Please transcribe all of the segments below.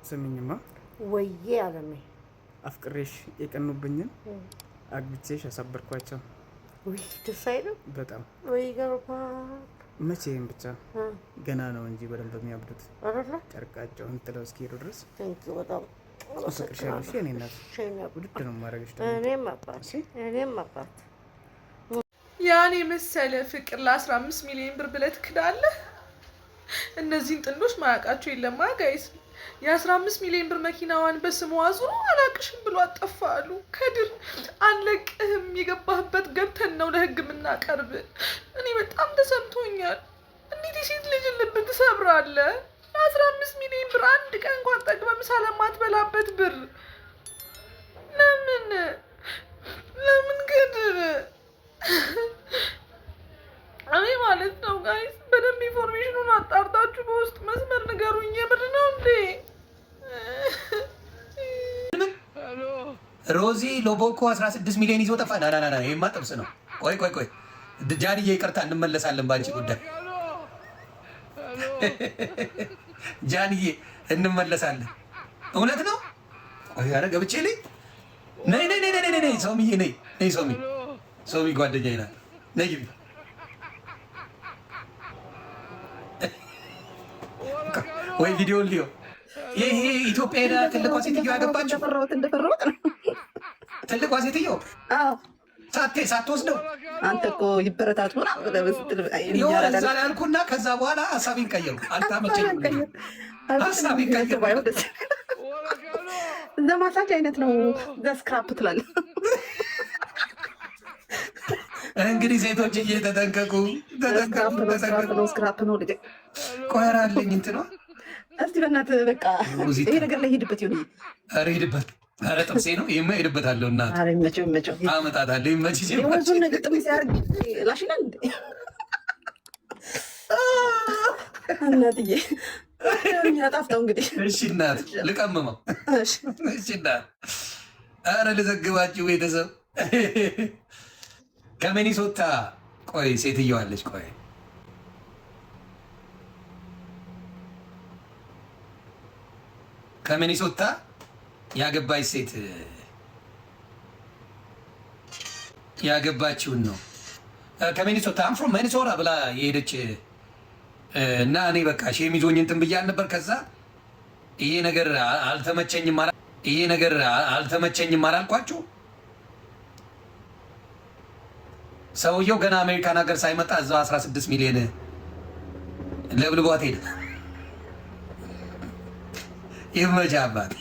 ስሚኝማ ወይዬ አለሜ አፍቅሬሽ የቀኑብኝን አግብቼሽ ያሳበርኳቸው። ውይ ደስ አይልም? በጣም ወይ ገርባል። መቼም ብቻ ገና ነው እንጂ በደንብ የሚያብዱት አይደለ? ጨርቃቸውን ጥለው እስኪሄዱ ድረስ በጣም አመሰግናለሁ። የኔ እናት ውድድ ነው የማደርግሽ። እኔም አባት ያን የመሰለ ፍቅር ለ15 ሚሊዮን ብር ብለህ ትክዳለህ? እነዚህን ጥንዶች ማያውቃቸው የለማ ጋይስ። የ15 ሚሊዮን ብር መኪናዋን በስሙ አዙሮ አላቅሽም ብሎ አጠፋሉ። ከድር አንለቅህም፣ የገባህበት ገብተን ነው ለህግ የምናቀርብ። እኔ በጣም ተሰምቶኛል። እንዴት የሴት ልጅ ልብ ትሰብራለህ? 15 ሚሊዮን ብር አንድ ቀን እንኳን ጠግበህ ምሳ ለማትበላበት ብር ለምን ከድር? እኔ ማለት ነው ጋይስ፣ በደንብ ኢንፎርሜሽኑን አጣርታችሁ በውስጥ መስመር ንገሩኝ። የምር ነው እንዴ? ሮዚ ሎቦኮ 16 ሚሊዮን ይዞ ጠፋ። ና ይሄማ ጥብስ ነው። ቆይ ጃንዬ ይቅርታ፣ እንመለሳለን ባንቺ ጉዳይ። ጃንዬ እንመለሳለን። እውነት ነው። ቆይ ኧረ ገብቼ ነይ ሰውምዬ፣ ነይ ሰውሚ ጓደኛዬ ናት። ነይ ግቢ። ወይ ቪዲዮን ሊዮ ይሄ ኢትዮጵያ ሄዳ ትልቋ ሴትዮ ያገባችው እንደፈራሁት ነው። ትልቋ ሴትዮ ሳትወስደው አንተ እኮ ይበረታቱ እዛ ላይ አልኩና ከዛ በኋላ ሀሳቤን ቀየሩ። አልታመቸኝም። ሀሳቤን ቀየሩ። እዛ ማሳጅ አይነት ነው። ስክራፕ ትላለህ። እንግዲህ ሴቶች እየተጠንቀቁ ስክራፕ ነው ልጄ። ቆራ አለኝ እንትን ነው። እስቲ በእናትህ በቃ ይሄ ነገር ላይ ሄድበት ይሁን። ኧረ ሄድበት። ኧረ ጥብሴ ነው ይሄማ። ሄድበታለሁ። እናት ይመቸው አመጣታለሁ። ይመችሽ። የወዙን ነገር ጥም ሲያደርግ ላሽናል እንዴ እናትዬ። ጣፍተው እንግዲህ። እሺ እናት ልቀምመው። እሺ እናት። ኧረ ልዘግባችሁ ቤተሰብ ከሚኒሶታ። ቆይ ሴትየዋለች። ቆይ ከሚኒሶታ ያገባች ሴት ያገባችውን ነው። ከሚኒሶታ አምፍሮ ሚኒሶታ ብላ የሄደች እና እኔ በቃ ሼም ይዞኝ እንትን ብያል ነበር። ከዛ ይሄ ነገር አልተመቸኝም አላልኳችሁ? ሰውየው ገና አሜሪካን ሀገር ሳይመጣ እዛው 16 ሚሊዮን ለብልቧት ሄደ። ይመች አባት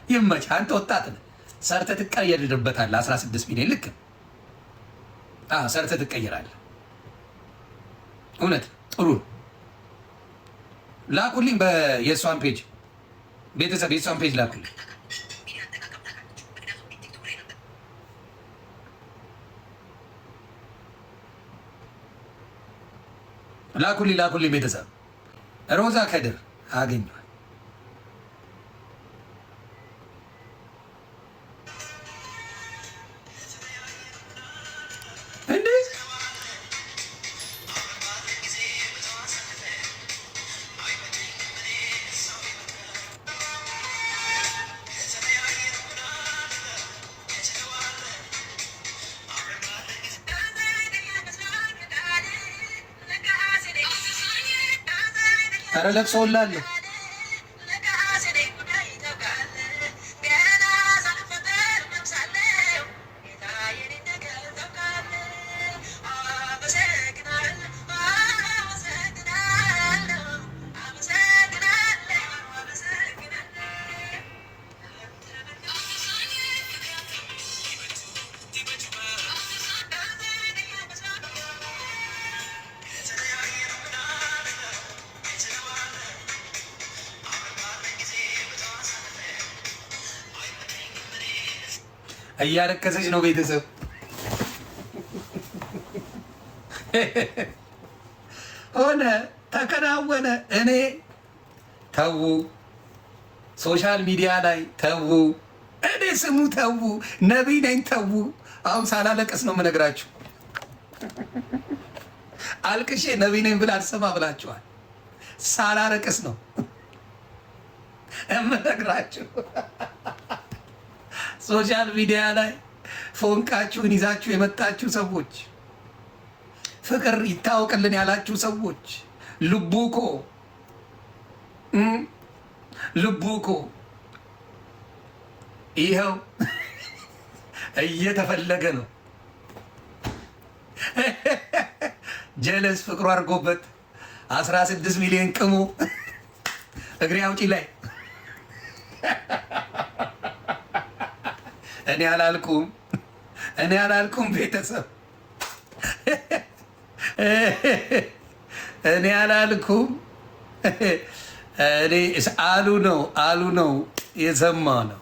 ይመች። አንተ ወጣት ነህ፣ ሰርተህ ትቀየርበታለህ። 16 ሚሊዮን ልክ ሰርተህ ትቀየራለህ። እውነት ጥሩ ላኩልኝ። የእሷን ፔጅ ቤተሰብ የእሷን ፔጅ ላኩልኝ። ላኩልኝ ቤተሰብ። ሮዛ ከድር አገኘዋል። እንዴ ኧረ ለቅሶላለሁ። እያለቀሰች ነው ቤተሰብ። ሆነ ተከናወነ። እኔ ተዉ፣ ሶሻል ሚዲያ ላይ ተዉ፣ እኔ ስሙ ተዉ፣ ነቢይ ነኝ ተዉ። አሁን ሳላለቀስ ነው የምነግራችሁ። አልቅሼ ነቢይ ነኝ ብላ አልሰማ ብላችኋል። ሳላረቅስ ነው እምነግራችሁ። ሶሻል ሚዲያ ላይ ፎንቃችሁን ይዛችሁ የመጣችሁ ሰዎች፣ ፍቅር ይታወቅልን ያላችሁ ሰዎች ልቡኮ ይኸው እየተፈለገ ነው። ጀለስ ፍቅሩ አድርጎበት 16 ሚሊዮን ቅሙ እግሬ አውጪ ላይ እኔ አላልኩም ቤተሰብ እኔ አላልኩም። እኔ አሉ ነው የሰማ ነው።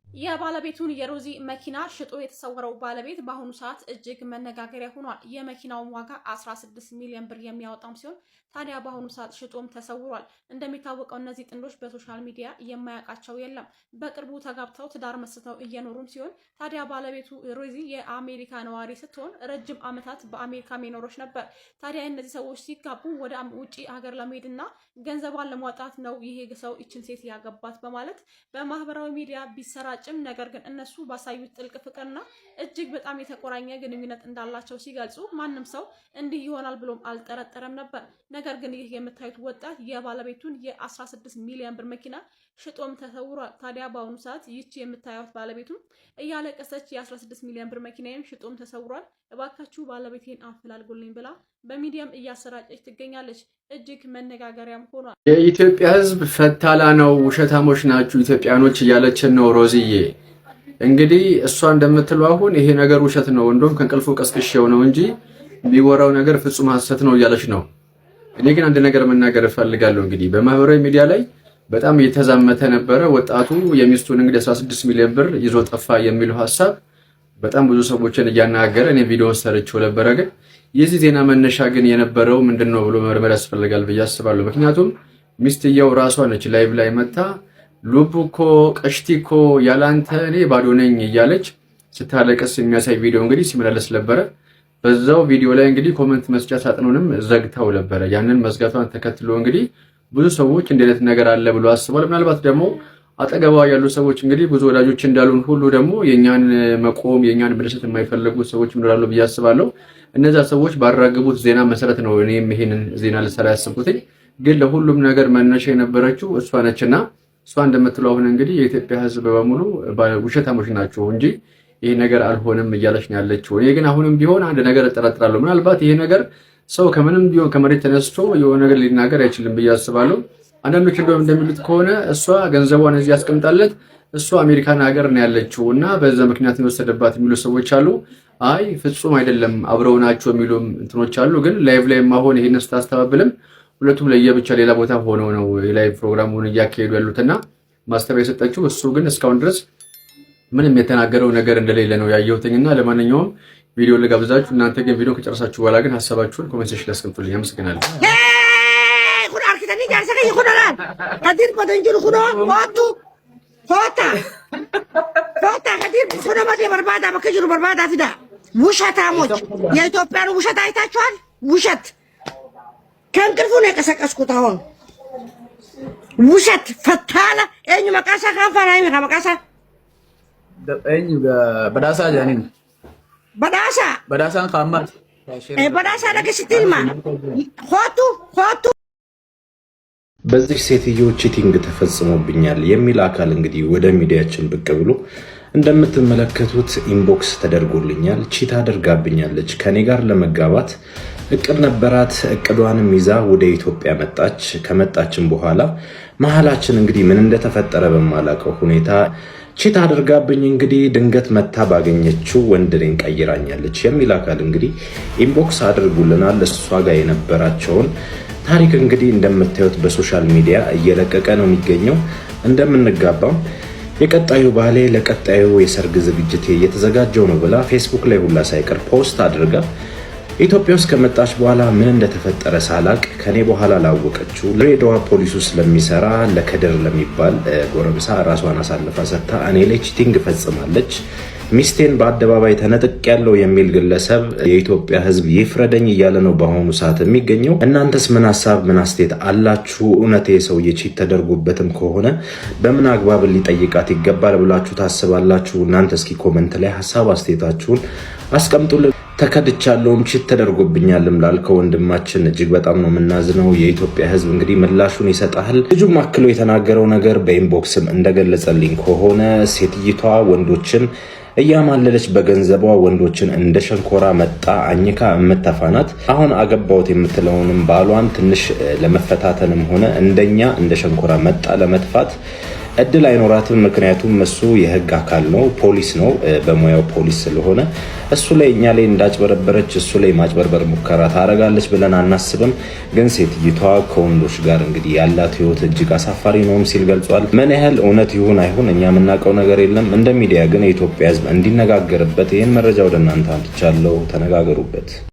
የባለቤቱን የሮዚ መኪና ሽጦ የተሰወረው ባለቤት በአሁኑ ሰዓት እጅግ መነጋገሪያ ሆኗል። የመኪናውን ዋጋ 16 ሚሊዮን ብር የሚያወጣም ሲሆን ታዲያ በአሁኑ ሰዓት ሽጦም ተሰውሯል። እንደሚታወቀው እነዚህ ጥንዶች በሶሻል ሚዲያ የማያውቃቸው የለም። በቅርቡ ተጋብተው ትዳር መስርተው እየኖሩም ሲሆን ታዲያ ባለቤቱ ሮዚ የአሜሪካ ነዋሪ ስትሆን ረጅም ዓመታት በአሜሪካ ሜኖሮች ነበር። ታዲያ እነዚህ ሰዎች ሲጋቡ ወደ ውጪ ሀገር ለመሄድና ገንዘቧን ለማውጣት ነው ይሄ ሰው ይችን ሴት ያገባት በማለት በማህበራዊ ሚዲያ ቢሰራጭ ነገር ግን እነሱ ባሳዩት ጥልቅ ፍቅርና እጅግ በጣም የተቆራኘ ግንኙነት እንዳላቸው ሲገልጹ ማንም ሰው እንዲህ ይሆናል ብሎም አልጠረጠረም ነበር። ነገር ግን ይህ የምታዩት ወጣት የባለቤቱን የ16 ሚሊዮን ብር መኪና ሽጦም ተሰውሯል። ታዲያ በአሁኑ ሰዓት ይህች የምታዩት ባለቤቱ እያለቀሰች የ16 ሚሊዮን ብር መኪናዬን ሽጦም ተሰውሯል፣ እባካችሁ ባለቤቴን አፈላልጉልኝ ብላ በሚዲያም እያሰራጨች ትገኛለች። እጅግ መነጋገሪያም ሆኗል። የኢትዮጵያ ሕዝብ ፈታላ ነው፣ ውሸታሞች ናችሁ ኢትዮጵያኖች እያለችን ነው ሮዚዬ። እንግዲህ እሷ እንደምትለው አሁን ይሄ ነገር ውሸት ነው፣ እንደውም ከእንቅልፉ ቀስቅሼው ነው እንጂ የሚወራው ነገር ፍጹም ሐሰት ነው እያለች ነው። እኔ ግን አንድ ነገር መናገር እፈልጋለሁ። እንግዲህ በማህበራዊ ሚዲያ ላይ በጣም እየተዛመተ ነበረ። ወጣቱ የሚስቱን እንግዲህ 16 ሚሊዮን ብር ይዞ ጠፋ የሚለው ሐሳብ በጣም ብዙ ሰዎችን እያናገረ እኔ ቪዲዮውን ሰርቼው ነበረ። ግን የዚህ ዜና መነሻ ግን የነበረው ምንድነው ብሎ መርመር ያስፈልጋል ብዬ አስባለሁ። ምክንያቱም ሚስትየው ራሷ ነች ላይቭ ላይ መታ ሉቡኮ ቀሽቲኮ ያላንተ እኔ ባዶ ነኝ እያለች ስታለቅስ የሚያሳይ ቪዲዮ እንግዲህ ሲመላለስ ነበረ። በዛው ቪዲዮ ላይ እንግዲህ ኮሜንት መስጫ ሳጥኑንም ዘግታው ነበረ። ያንን መዝጋቷን ተከትሎ እንግዲህ ብዙ ሰዎች እንዲህ አይነት ነገር አለ ብሎ አስቧል። ምናልባት ደግሞ አጠገቧ ያሉ ሰዎች እንግዲህ ብዙ ወዳጆች እንዳሉን ሁሉ ደግሞ የኛን መቆም የኛን መደሰት የማይፈልጉ ሰዎች ይኖራሉ ብዬ አስባለሁ። እነዛ ሰዎች ባራገቡት ዜና መሰረት ነው እኔም ይሄንን ዜና ልሰራ ያሰብኩት። ግን ለሁሉም ነገር መነሻ የነበረችው እሷ ነችና እሷ እንደምትለው አሁን እንግዲህ የኢትዮጵያ ሕዝብ በሙሉ ውሸታሞች ናቸው እንጂ ይሄ ነገር አልሆነም እያለች ነው ያለችው። እኔ ግን አሁንም ቢሆን አንድ ነገር እጠራጥራለሁ። ምናልባት ይሄ ነገር ሰው ከምንም ቢሆን ከመሬት ተነስቶ የሆነ ነገር ሊናገር አይችልም ብዬ አስባለሁ። አንዳንዶች እንደሚሉት ከሆነ እሷ ገንዘቧን እዚህ ያስቀምጣለት እሷ አሜሪካን ሀገር ነው ያለችው እና በዛ ምክንያት የወሰደባት የሚሉ ሰዎች አሉ። አይ ፍጹም አይደለም አብረው ናቸው የሚሉ እንትኖች አሉ። ግን ላይቭ ላይ ማሆን ይሄን ስታስተባብልም ሁለቱም ለየብቻ ሌላ ቦታ ሆነው ነው የላይቭ ፕሮግራሙን እያካሄዱ ያሉትና ማስተባበያ የሰጠችው። እሱ ግን እስካሁን ድረስ ምንም የተናገረው ነገር እንደሌለ ነው ያየሁትኝና ለማንኛውም ቪዲዮ ልጋብዛችሁ። እናንተ ግን ቪዲዮ ከጨረሳችሁ በኋላ ግን ሀሳባችሁን ኮሜንት ሴክሽን ላይ አስቀምጡልኝ። አመሰግናለሁ። ውሸታሞች የኢትዮጵያን ውሸት አይታችኋል። ውሸት ከእንቅልፉ ነው የቀሰቀስኩት። አሁን ውሸት ፈታለ እኝ መቃሳ ካንፋና ይመካ መቃሳ እኝ በዳሳ ጃኒን በዳሳን ካማት በዳሳ ለከሲቲልማ ሆቱ በዚህ ሴትዮ ቺቲንግ ተፈጽሞብኛል የሚል አካል እንግዲህ ወደ ሚዲያችን ብቅ ብሎ እንደምትመለከቱት ኢንቦክስ ተደርጎልኛል። ቺት አድርጋብኛለች። ከኔ ጋር ለመጋባት እቅድ ነበራት። እቅዷንም ይዛ ወደ ኢትዮጵያ መጣች። ከመጣችን በኋላ መሀላችን እንግዲህ ምን እንደተፈጠረ በማላውቀው ሁኔታ ቺት አድርጋብኝ እንግዲህ ድንገት መታ ባገኘችው ወንድ እኔን ቀይራኛለች የሚል አካል እንግዲህ ኢንቦክስ አድርጉልናል። እሷ ጋር የነበራቸውን ታሪክ እንግዲህ እንደምታዩት በሶሻል ሚዲያ እየለቀቀ ነው የሚገኘው። እንደምንጋባም የቀጣዩ ባሌ ለቀጣዩ የሰርግ ዝግጅቴ እየተዘጋጀው ነው ብላ ፌስቡክ ላይ ሁላ ሳይቀር ፖስት አድርጋ ኢትዮጵያ ውስጥ ከመጣች በኋላ ምን እንደተፈጠረ ሳላቅ ከኔ በኋላ ላወቀችው ለሬዲዋ ፖሊሱ ስለሚሰራ ለከድር ለሚባል ጎረምሳ ራሷን አሳልፋ ሰጥታ እኔ ላይ ቺቲንግ ፈጽማለች። ሚስቴን በአደባባይ ተነጥቅ ያለው የሚል ግለሰብ የኢትዮጵያ ሕዝብ ይፍረደኝ እያለ ነው በአሁኑ ሰዓት የሚገኘው። እናንተስ ምን ሀሳብ ምን አስተያየት አላችሁ? እውነቴ ሰውዬ ቺት ተደርጎበትም ከሆነ በምን አግባብ ሊጠይቃት ይገባል ብላችሁ ታስባላችሁ? እናንተ እስኪ ኮመንት ላይ ሀሳብ አስተያየታችሁን አስቀምጡልን። ተከድቻለሁም ቺት ተደርጎብኛልም ላልከው ወንድማችን እጅግ በጣም ነው የምናዝነው። የኢትዮጵያ ሕዝብ እንግዲህ ምላሹን ይሰጣል። ልጁም አክሎ የተናገረው ነገር በኢንቦክስም እንደገለጸልኝ ከሆነ ሴትይቷ ወንዶችን እያማለለች በገንዘቧ ወንዶችን እንደ ሸንኮራ መጣ አኝካ የምትተፋናት። አሁን አገባውት የምትለውንም ባሏን ትንሽ ለመፈታተንም ሆነ እንደኛ እንደ ሸንኮራ መጣ ለመጥፋት እድል አይኖራትም። ምክንያቱም እሱ የህግ አካል ነው፣ ፖሊስ ነው፣ በሙያው ፖሊስ ስለሆነ እሱ ላይ እኛ ላይ እንዳጭበረበረች እሱ ላይ ማጭበርበር ሙከራ ታደርጋለች ብለን አናስብም። ግን ሴትይቷ ከወንዶች ጋር እንግዲህ ያላት ህይወት እጅግ አሳፋሪ ነውም ሲል ገልጿል። ምን ያህል እውነት ይሁን አይሁን እኛ የምናውቀው ነገር የለም። እንደ ሚዲያ ግን የኢትዮጵያ ህዝብ እንዲነጋገርበት ይህን መረጃ ወደ እናንተ አምጥቻለሁ። ተነጋገሩበት።